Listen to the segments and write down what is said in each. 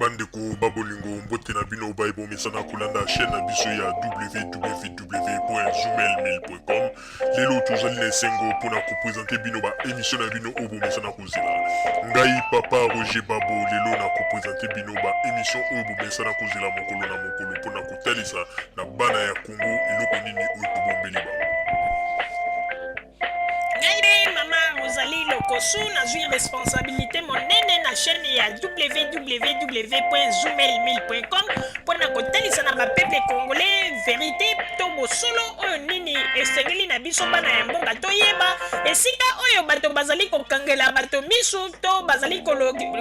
Bandeko babolingo mbote na bino baibo mesana kolanda chaîne na biso ya www.zoomel1000.com. Lelo tozali na esengo mpona kopresente bino ba émission na bino oyo bomesana kozela. Ngai papa Roger Babo lelo na kopresente bino ba émission oyo bomesana kozela mokolo na mokolo mpona kotalisa na bana ya Congo eloko nini oyo tobombeli bango. Mama Rosalie Lokosu nazwi responsabilité monene na chaîne ya www.zoomel1000.com mpona kotalisa na bapeple congolais vérité to bosolo oyo nini esengeli na biso bana ya mboka toyeba esika oyo bato bazali kokangela bato misu to bazali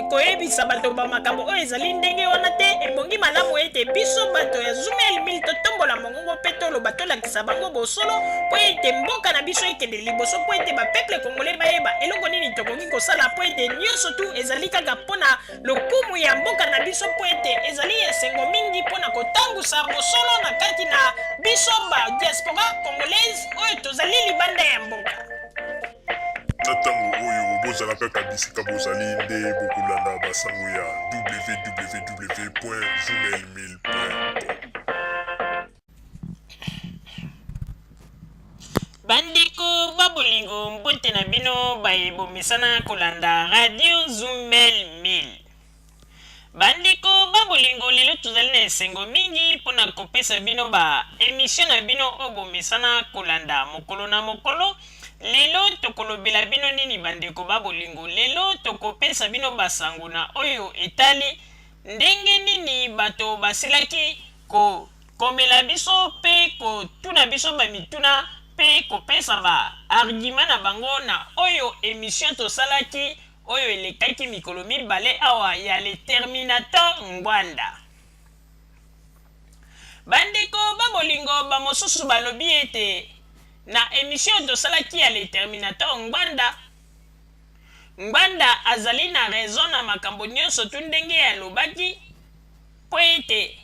koyebisa bato bamakambo oyo ezali ndenge wana te ebongi malamu ete biso bato ya Zoomel 1000 totombola mongongo mpe toloba tolakisa bango bosolo mpo ete mboka na biso ekende liboso mpo ete bapeple congolais bayeba eloko nini tokoki kosala mpo ete nyonso tu ezali kaka mpona lokumu ya mboka na biso mpo ete ezali esengo mingi mpona kotangusa bosolo na kati na biso ba diaspora congolaise oyo tozali libanda ya mboka. Na ntango oyo bozalaka kaka bisika bozali nde bokolanda basango ya www.zoomel1000.com. Bandeko babolingo mbote na bino bayebomesana kolanda radio Zoomel 1000. Bandeko babolingo lelo tozali na esengo mingi mpona kopesa bino ba émission na bino oyo bomesana kolanda mokolo na mokolo. Lelo tokolobela bino nini bandeko babolingo, lelo tokopesa bino basango na oyo etali ndenge nini bato basilaki komela biso pe kotuna biso bamituna pe kopesa ba argument na bango na oyo émission tosalaki oyo elekaki mikolo mibale awa ya le Terminator Ngwanda. Bandeko babolingo bamosusu balobi ete na émission tosalaki ya le Terminator Ngwanda azali na raison na makambo nyonso tu ndenge alobaki po ete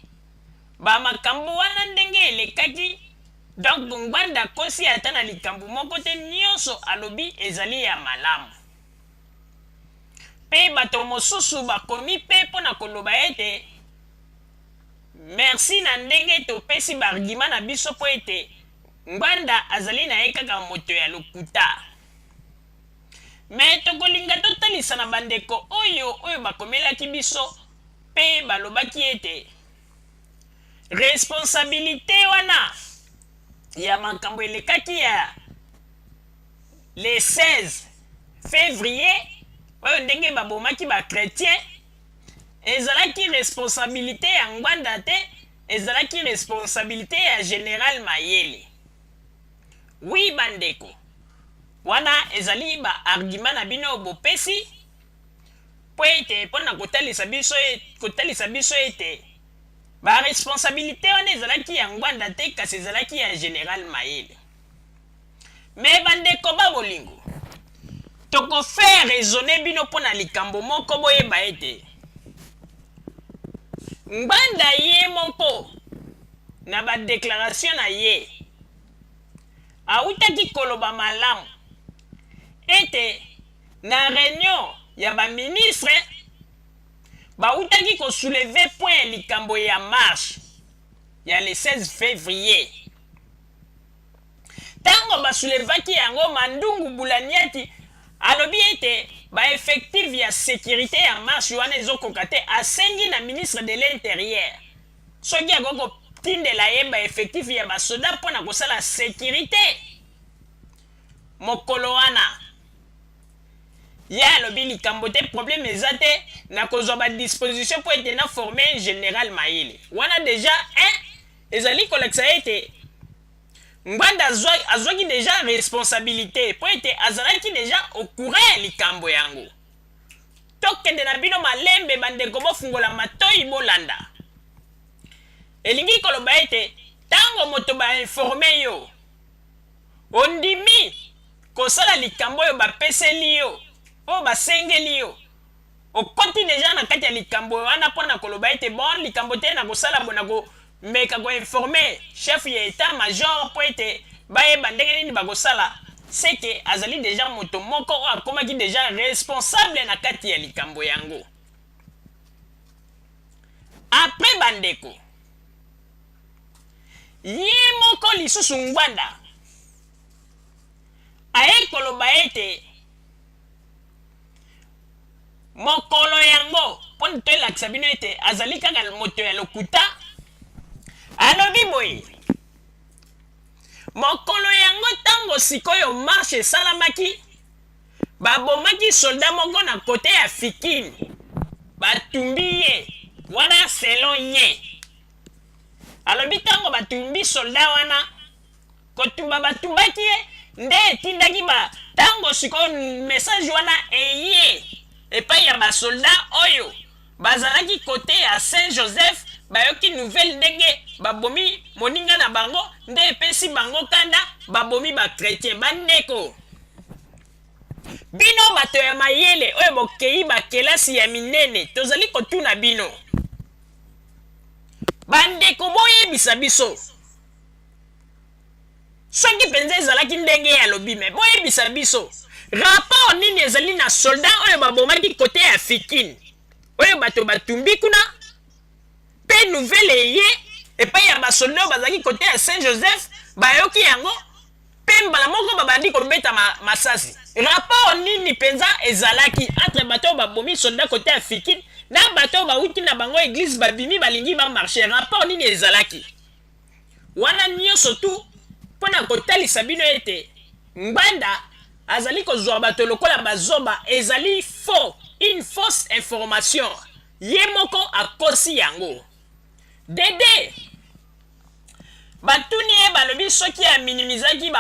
bamakambo wana ndenge elekaki. Donc Ngwanda kosi ata na likambo moko te nyonso alobi ezali ya malamu. Pe bato mosusu bakomi pe mpona koloba ete merci na ndenge topesi baargument na biso po ete Ngwanda azali na ye kaka moto ya lokuta. Me tokolinga totalisa na bandeko oyo bakomelaki biso pe balobaki ete responsabilité wana ya makambo elekaki ya le 16 février oyo ndenge babomaki bakretien ezalaki responsabilité ya Ngwanda te, ezalaki responsabilité ya Général Mayele. Oui bandeko, wana ezali ba argument na bino bopesi po ete mpona kotalisa biso ete ba responsabilité wana ezalaki ya Ngwanda te kasi ezalaki ya Général Mayele. Me bandeko babolingo, tokofaire raisonner bino mpona likambo moko boyeba ete Ngwanda ye moko na ba déclaration na ye autaki koloba malamu ete na réunion ya ba ministre bautaki ko soulever point likambo ya marche ya le 16 février. Tango basoulevaki yango Mandungu Bulaniati alobi ete ba effectif ya sécurité ya marche wana ezokoka te, asengi na ministre de l'intérieur soki akoko tindela ye ba effectif ya basoda mpona kosala sécurité mokolo wana. Ye alobi likambo te, problème eza te na kozwa ba disposition po ete na former Général Mayele. Wana déjà ezali kolakisa ete Ngwanda azwaki déjà responsabilité po ete azalaki déjà au courant ya likambo yango. Tokende na bino malembe bandeko bofungola matoi bolanda. Elingi koloba ete tango moto ba informe yo ondimi kosala likambo yo bapeseli yo o basengeli yo okoti deja na kati ya likambo wana mpona koloba ete bon likambo te na kosala bona meka koinforme chef ya état major po ete bayeba ndenge nini bakosala. Seke azali deja moto moko oyo akomaki deja responsable na kati ya likambo yango. bandeko ye moko lisusu ngwanda aye koloba ete mokolo yango mpona toyelakisa bino ete azali kaka moto ya lokuta alobi boye mokolo yango ntango sikoyo marshe esalamaki babomaki soldat moko na kote ya fikini batumbi ye wana selon ye alobi ntango batumbi soldat wana kotumba batumbaki ye nde etindaki ntango sikoyo message wana eye epai ya basoldat oyo bazalaki kote ya Saint Joseph bayoki nouvelle ndenge babomi moninga na bango nde epesi bango kanda babomi bakretien bandeko bino bato ya mayele oyo bokei bakelasi ya minene tozali kotuna bino bandeko boyebisa biso soki mpenza ezalaki ndenge ya lobi me boyebisa biso rapport nini ezali na soldat oyo babomaki kote ya fikini oyo bato batumbi kuna mpe nouvelle eye epai ya basoldat oyo bazalaki kote ya Saint Joseph bayoki yango mpe mbala moko babandi kobeta masasi rapport nini mpenza ezalaki entre bato oyo babomi soldat kote ya fikini na bato oyo bawuti na bango eglise babimi balingi bamarche rapport nini ezalaki wana nyonso tu mpona kotalisa bino ete ngwanda azali kozwa bato lokola bazoba ezali faux une fausse information ye moko akosi yango dede batuni ye balobi soki aminimizaki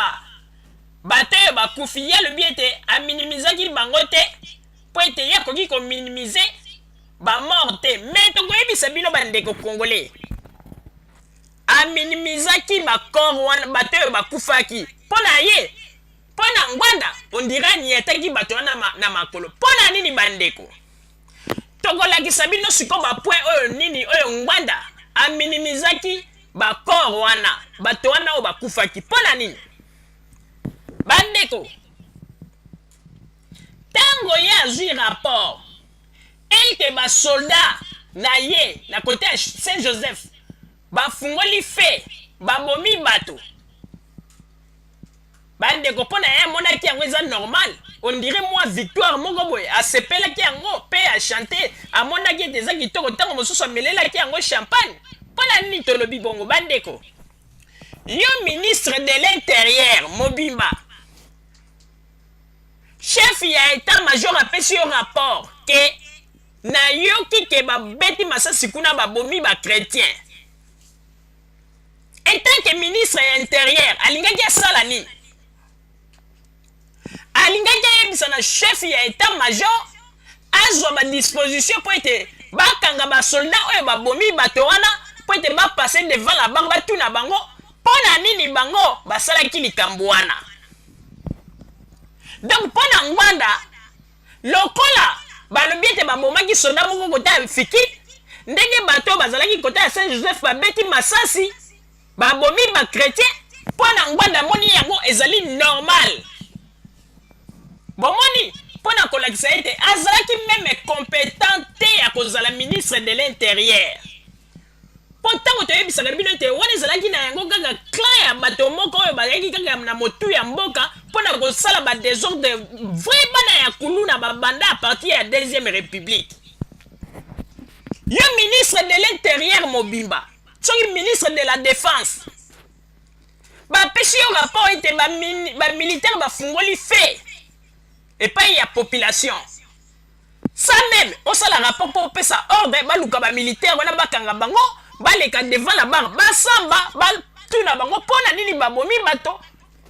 bato oyo bakufi ye alobi ete aminimizaki bango te mpo ete ye akoki kominimize bamort te me tokoyebisa bino bandeko congolais aminimizaki bakor wana bato oyo bakufaki mpo na ye mpo na ngwanda ondira nietaki bato wana na makolo mpo na nini bandeko tokolakisa bino siko bapoint oyo nini oyo ngwanda aminimizaki bakor wana bato wana oyo bakufaki mpo na nini bandeko ntango ye azwi rapport ete basoldat na ye na kote ya Saint Joseph bafungoli fe babomi bato bandeko mpo na ye amonaki yango eza normal ondire mwa victoire moko boye asepelaki yango mpe achante amonaki ete eza kitoko ntango mosusu amelelaki yango champagne mpo na nini tolobi bongo bandeko yo ministre de l'intérieur mobimba chef ya état major apesi yo rapport ke nayoki ke babeti masasi kuna babomi bakretien etant ke ministre ya intérieur alingaki asala nini alingaki ayebisa na chef ya état major azwa badisposition mpo ete bakanga basoldat oyo babomi bato wana mpo ete bapase devant la banque batuna bango mpo na nini bango basalaki likambo wana donc mpo na ngwanda lokola balobi ete babomaki soldat moko kota ya fiki ndenge bato oyo bazalaki kota ya Saint Joseph babeti masasi babomi bakretien mpo na ngwanda moni yango ezali normal bomoni mpo na kolakisa ete azalaki meme compétent te ya kozala ministre de l'intérieur mpo ntango toyebisaka bino ete wana ezalaki na yango kaka clan ya bato moko oyo bazalaki kaka na motu ya mboka mpo na kosala badésordre vrai bana ya kulu na babanda a partir ya deuxième république yo ministre de l'intérieur mobimba soki ministre de la défense bapesi yo rapport ete bamilitaire bafungoli fe epai ya population ça même osala rapport mpo opesa ordre baluka bamilitaire wana bakanga bango baleka devant la barre basamba batuna bango mpo na nini babomi bato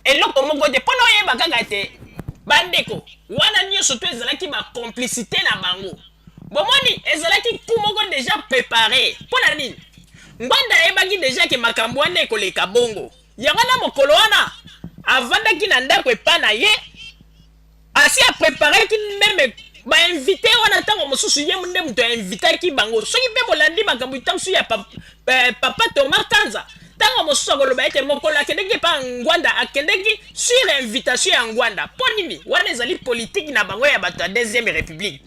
eloko moko te mpo na oyeba kaka te bandeko wana nyonso to ezalaki bacomplicité na bango bomoni ezalaki ku moko déjà préparé mpo na nini ngwanda ayebaki déjà ke makambo wana ekoleka bongo yango na mokolo wana avandaki na ndako epa na ye asi apreparaki meme bainvite wana ntango mosusu ye nde moto ainvitaki bango soki mpe bolandi makambo itamsu ya papa Thomas Kanza ntango mosusu akoloba ete mokolo akendeki epa ngwanda akendeki sur invitation ya ngwanda mpo nini wana ezali politiki na bango ya bato ya deuxième république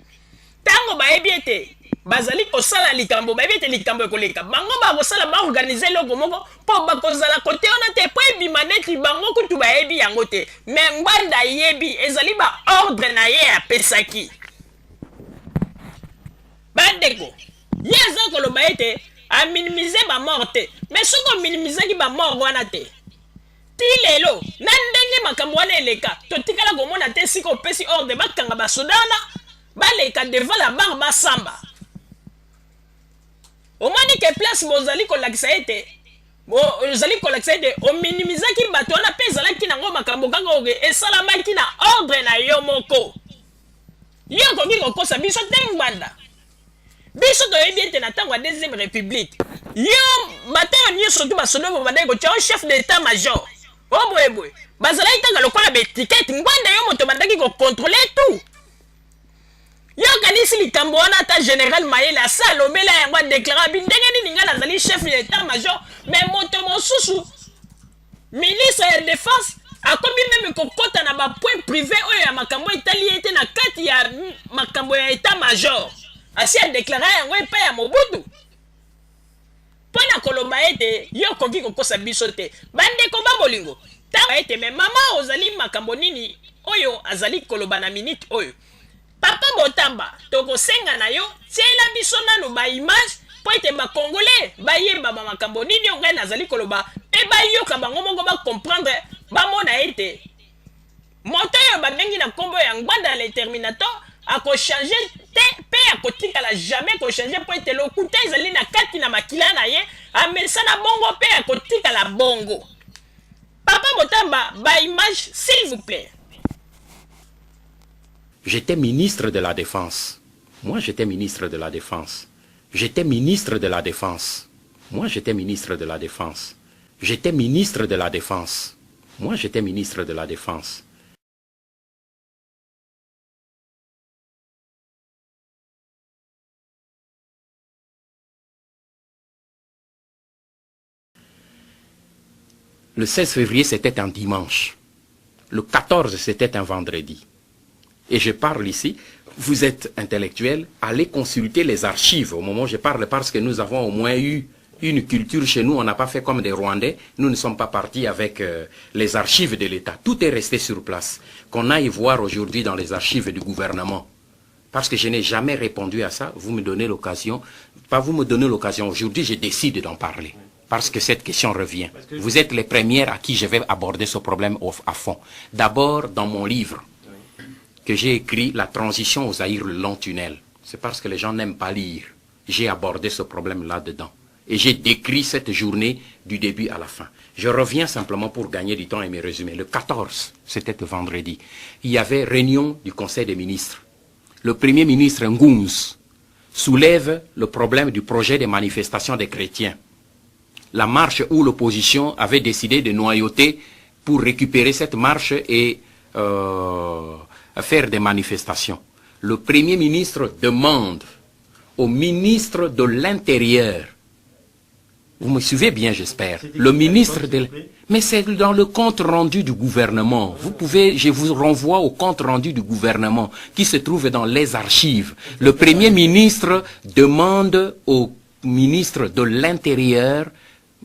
ntango bayebi ete bazali kosala likambo bayebi ete likambo ekoleka bango bakosala baorganize eloko moko mpo bakozala kote wana te mpo ebima neti bango kutu bayebi yango te me Ngbanda yebi ezali baordre na ye apesaki bandeko ye aza koloba ete aminimize bamort te me soki ominimizaki bamort wana te ti lelo na ndenge makambo wana eleka totikala komona te sika opesi ordre bakanga basoda wana baleka devant la barre basamba omoni ke place bozali kolakisa ete ominimizaki bato wana mpe ezalaki nango makambo kaka oke esalamaki na ordre na yo moko yo okoki kokosa biso te Ngbanda biso toyebi ete na ntango ya deuxième république yo bato oyo nyonso tu basoda bo bandaki kotia o chef d'état major o boyeboye bazalaki kaka lokola baetikete Ngbanda yo moto bandaki kocontrôle tout yo kanisi likambo wana ata général Mayele asa alobela yango adéclara bi ndenge nini nga nazali chef d'état major mais moto mosusu ministre ya défense akomi meme kokota na bapoint privé oyo ya makambo etali ete na kati ya makambo ya état major asi adéclara yango epai ya Mobutu mpo na koloba ete yo okoki kokosa biso te bandeko babolingo ntango ete me mama ozali makambo nini oyo azali koloba na minute oyo papa Botamba tokosenga na yo tiela biso nanu baimage mpo ete bakongole bayeba bamakambo nini ongai nazali koloba mpe bayoka bango moko bacomprendre bamona ete moto oyo babengi na nkombo ya Ngbanda le Terminator akochange te mpe akotikala jamais kochange mpo ete lokuta ezali na kati na makila na ye amesana bongo mpe akotikala bongo papa Botamba baimage s'il vous plaît. J'étais ministre de la Défense. Moi, j'étais ministre de la Défense. J'étais ministre de la Défense. Moi, j'étais ministre de la Défense. J'étais ministre de la Défense. Moi, j'étais ministre de la Défense. Le 16 février, c'était un dimanche. Le 14, c'était un vendredi. Et je parle ici, vous êtes intellectuel, allez consulter les archives au moment où je parle parce que nous avons au moins eu une culture chez nous, on n'a pas fait comme des Rwandais, nous ne sommes pas partis avec les archives de l'État. Tout est resté sur place. Qu'on aille voir aujourd'hui dans les archives du gouvernement. Parce que je n'ai jamais répondu à ça, vous me donnez l'occasion, pas vous me donnez l'occasion, aujourd'hui je décide d'en parler. Parce que cette question revient. Vous êtes les premières à qui je vais aborder ce problème à fond. D'abord dans mon livre, que j'ai écrit La transition au Zaïre, le long tunnel. C'est parce que les gens n'aiment pas lire. J'ai abordé ce problème là-dedans. Et j'ai décrit cette journée du début à la fin. Je reviens simplement pour gagner du temps et me résumer. Le 14, c'était le vendredi, il y avait réunion du Conseil des ministres. Le Premier ministre Ngounz soulève le problème du projet de manifestation des chrétiens. La marche où l'opposition avait décidé de noyauter pour récupérer cette marche et faire des manifestations. Le Premier ministre demande au ministre de l'Intérieur, vous me suivez bien j'espère, le ministre de... Mais c'est dans le compte rendu du gouvernement. Vous pouvez, je vous renvoie au compte rendu du gouvernement qui se trouve dans les archives. Le Premier ministre demande au ministre de l'Intérieur,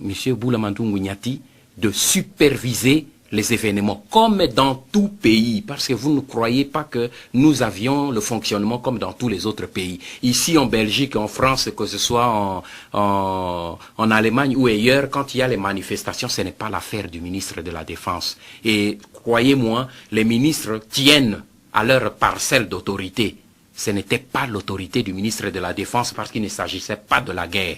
M. Boulamandou Ngounyati, de superviser les événements, comme dans tout pays, parce que vous ne croyez pas que nous avions le fonctionnement comme dans tous les autres pays. Ici en Belgique, en France, que ce soit en Allemagne ou ailleurs, quand il y a les manifestations, ce n'est pas l'affaire du ministre de la Défense. Et croyez-moi, les ministres tiennent à leur parcelle d'autorité. Ce n'était pas l'autorité du ministre de la Défense parce qu'il ne s'agissait pas de la guerre.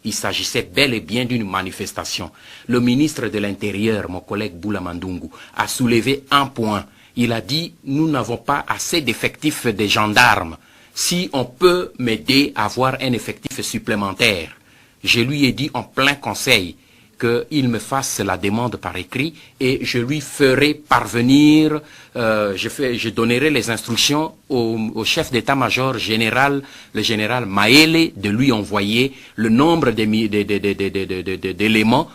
Il s'agissait bel et bien d'une manifestation. Le ministre de l'Intérieur, mon collègue Boulamandungu, a soulevé un point. Il a dit, nous n'avons pas assez d'effectifs de gendarmes. Si on peut m'aider à avoir un effectif supplémentaire, je lui ai dit en plein conseil qu'il me fasse la demande par écrit et je lui ferai parvenir, je donnerai les instructions au chef d'état-major général, le général Mayele, de lui envoyer le nombre d'éléments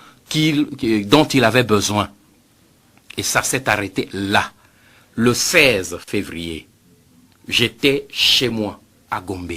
dont il avait besoin. Et ça s'est arrêté là. Le 16 février, j'étais chez moi, à Gombe.